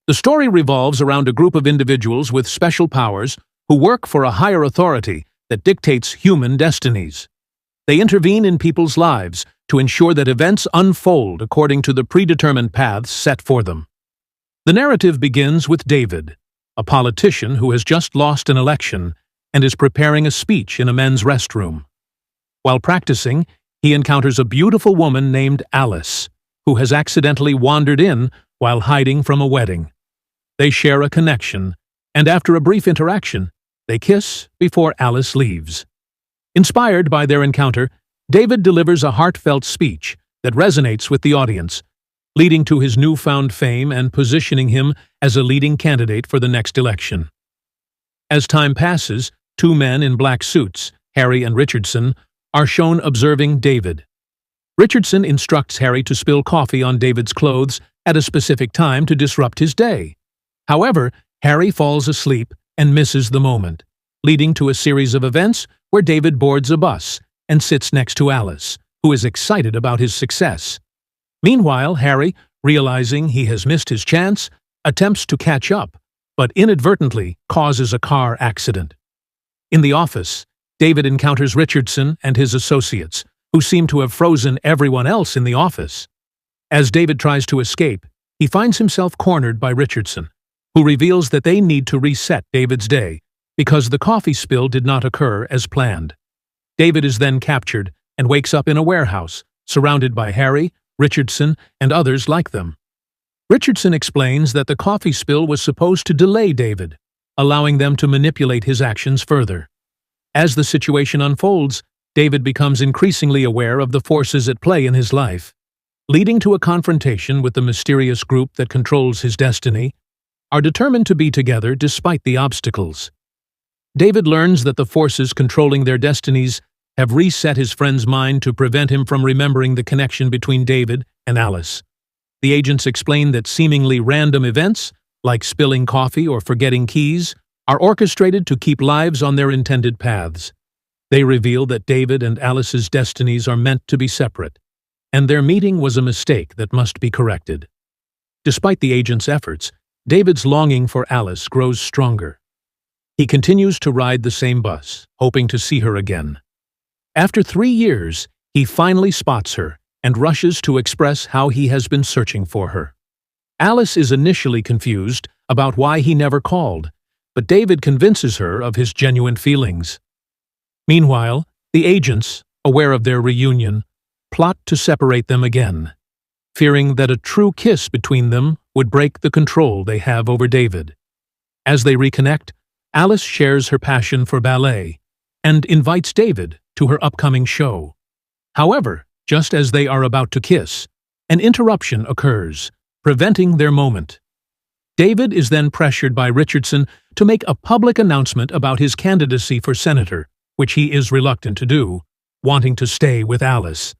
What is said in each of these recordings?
The story revolves around a group of individuals with special powers who work for a higher authority that dictates human destinies. They intervene in people's lives to ensure that events unfold according to the predetermined paths set for them. The narrative begins with David, a politician who has just lost an election and is preparing a speech in a men's restroom. While practicing, he encounters a beautiful woman named Alice, who has accidentally wandered in while hiding from a wedding. They share a connection, and after a brief interaction, they kiss before Alice leaves. Inspired by their encounter, David delivers a heartfelt speech that resonates with the audience, leading to his newfound fame and positioning him as a leading candidate for the next election. As time passes, two men in black suits, Harry and Richardson, are shown observing David. Richardson instructs Harry to spill coffee on David's clothes at a specific time to disrupt his day. However, Harry falls asleep and misses the moment, leading to a series of events where David boards a bus and sits next to Alice, who is excited about his success. Meanwhile, Harry, realizing he has missed his chance, attempts to catch up, but inadvertently causes a car accident. In the office, David encounters Richardson and his associates, who seem to have frozen everyone else in the office. As David tries to escape, he finds himself cornered by Richardson, who reveals that they need to reset David's day because the coffee spill did not occur as planned. David is then captured and wakes up in a warehouse, surrounded by Harry, Richardson, and others like them. Richardson explains that the coffee spill was supposed to delay David, allowing them to manipulate his actions further. As the situation unfolds, David becomes increasingly aware of the forces at play in his life, leading to a confrontation with the mysterious group that controls his destiny, are determined to be together despite the obstacles. David learns that the forces controlling their destinies have reset his friend's mind to prevent him from remembering the connection between David and Alice. The agents explain that seemingly random events, like spilling coffee or forgetting keys, are orchestrated to keep lives on their intended paths. They reveal that David and Alice's destinies are meant to be separate, and their meeting was a mistake that must be corrected. Despite the agents' efforts, David's longing for Alice grows stronger. He continues to ride the same bus, hoping to see her again. After 3 years, he finally spots her and rushes to express how he has been searching for her. Alice is initially confused about why he never called, but David convinces her of his genuine feelings. Meanwhile, the agents, aware of their reunion, plot to separate them again, fearing that a true kiss between them would break the control they have over David. As they reconnect, Alice shares her passion for ballet and invites David to her upcoming show. However, just as they are about to kiss, an interruption occurs, preventing their moment. David is then pressured by Richardson to make a public announcement about his candidacy for senator, which he is reluctant to do, wanting to stay with Alice.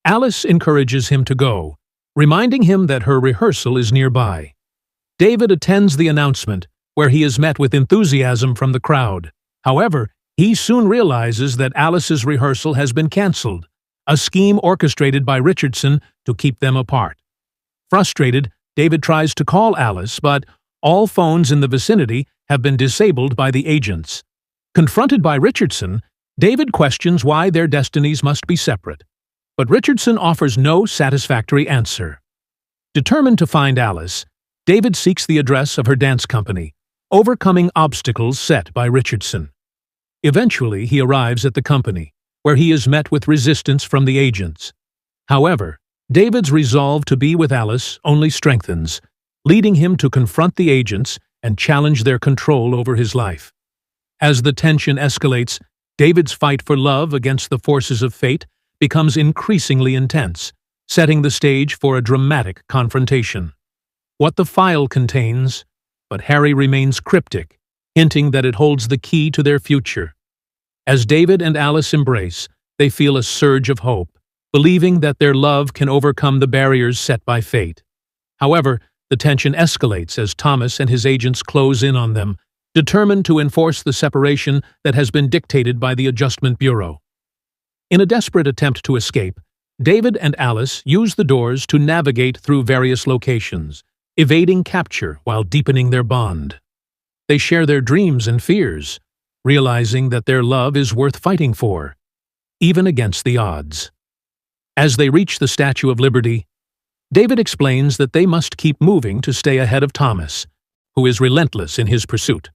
Alice encourages him to go, reminding him that her rehearsal is nearby. David attends the announcement, where he is met with enthusiasm from the crowd. However, he soon realizes that Alice's rehearsal has been cancelled, a scheme orchestrated by Richardson to keep them apart. Frustrated, David tries to call Alice, but all phones in the vicinity have been disabled by the agents. Confronted by Richardson, David questions why their destinies must be separate, but Richardson offers no satisfactory answer. Determined to find Alice, David seeks the address of her dance company, overcoming obstacles set by Richardson. Eventually, he arrives at the company, where he is met with resistance from the agents. However, David's resolve to be with Alice only strengthens, leading him to confront the agents and challenge their control over his life. As the tension escalates, David's fight for love against the forces of fate becomes increasingly intense, setting the stage for a dramatic confrontation. What the file contains, but Harry remains cryptic, hinting that it holds the key to their future. As David and Alice embrace, they feel a surge of hope, believing that their love can overcome the barriers set by fate. However, the tension escalates as Thomas and his agents close in on them, determined to enforce the separation that has been dictated by the Adjustment Bureau. In a desperate attempt to escape, David and Alice use the doors to navigate through various locations, evading capture while deepening their bond. They share their dreams and fears, realizing that their love is worth fighting for, even against the odds. As they reach the Statue of Liberty, David explains that they must keep moving to stay ahead of Thomas, who is relentless in his pursuit.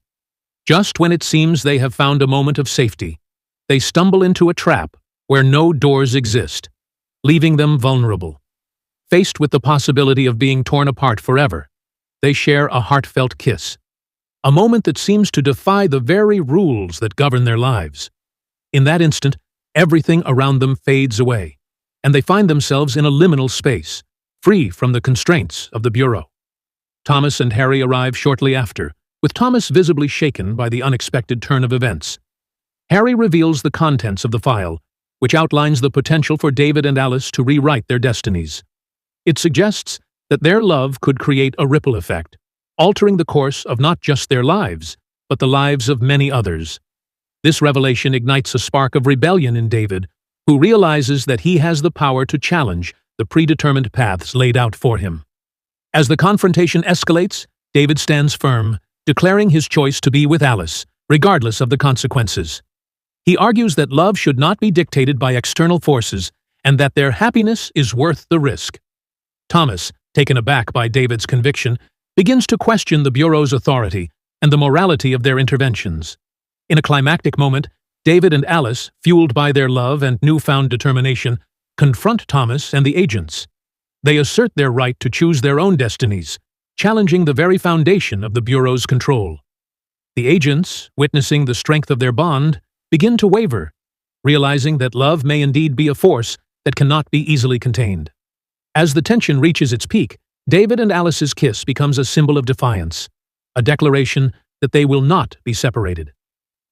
Just when it seems they have found a moment of safety, they stumble into a trap where no doors exist, leaving them vulnerable. Faced with the possibility of being torn apart forever, they share a heartfelt kiss, a moment that seems to defy the very rules that govern their lives. In that instant, everything around them fades away, and they find themselves in a liminal space, free from the constraints of the Bureau. Thomas and Harry arrive shortly after, with Thomas visibly shaken by the unexpected turn of events. Harry reveals the contents of the file, which outlines the potential for David and Alice to rewrite their destinies. It suggests that their love could create a ripple effect, altering the course of not just their lives, but the lives of many others. This revelation ignites a spark of rebellion in David, who realizes that he has the power to challenge the predetermined paths laid out for him. As the confrontation escalates, David stands firm, declaring his choice to be with Alice, regardless of the consequences. He argues that love should not be dictated by external forces and that their happiness is worth the risk. Thomas, taken aback by David's conviction, begins to question the Bureau's authority and the morality of their interventions. In a climactic moment, David and Alice, fueled by their love and newfound determination, confront Thomas and the agents. They assert their right to choose their own destinies, challenging the very foundation of the Bureau's control. The agents, witnessing the strength of their bond, begin to waver, realizing that love may indeed be a force that cannot be easily contained. As the tension reaches its peak, David and Alice's kiss becomes a symbol of defiance, a declaration that they will not be separated.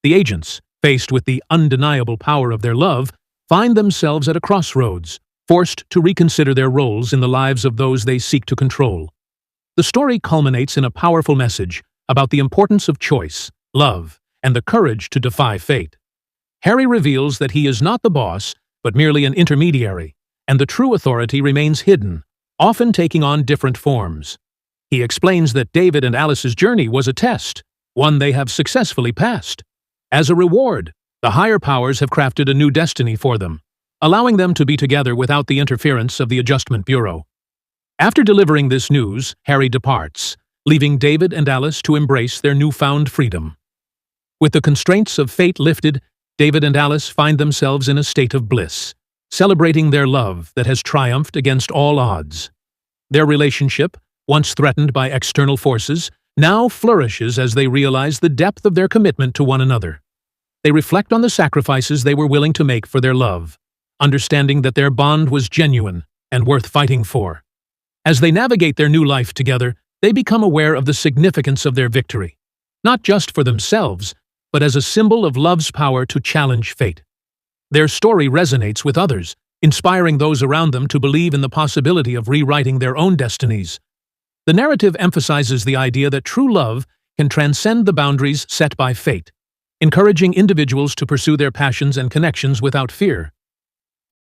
The agents, faced with the undeniable power of their love, find themselves at a crossroads, forced to reconsider their roles in the lives of those they seek to control. The story culminates in a powerful message about the importance of choice, love, and the courage to defy fate. Harry reveals that he is not the boss, but merely an intermediary, and the true authority remains hidden, often taking on different forms. He explains that David and Alice's journey was a test, one they have successfully passed. As a reward, the higher powers have crafted a new destiny for them, allowing them to be together without the interference of the Adjustment Bureau. After delivering this news, Harry departs, leaving David and Alice to embrace their newfound freedom. With the constraints of fate lifted, David and Alice find themselves in a state of bliss, celebrating their love that has triumphed against all odds. Their relationship, once threatened by external forces, now flourishes as they realize the depth of their commitment to one another. They reflect on the sacrifices they were willing to make for their love, understanding that their bond was genuine and worth fighting for. As they navigate their new life together, they become aware of the significance of their victory, not just for themselves, but as a symbol of love's power to challenge fate. Their story resonates with others, inspiring those around them to believe in the possibility of rewriting their own destinies. The narrative emphasizes the idea that true love can transcend the boundaries set by fate, encouraging individuals to pursue their passions and connections without fear.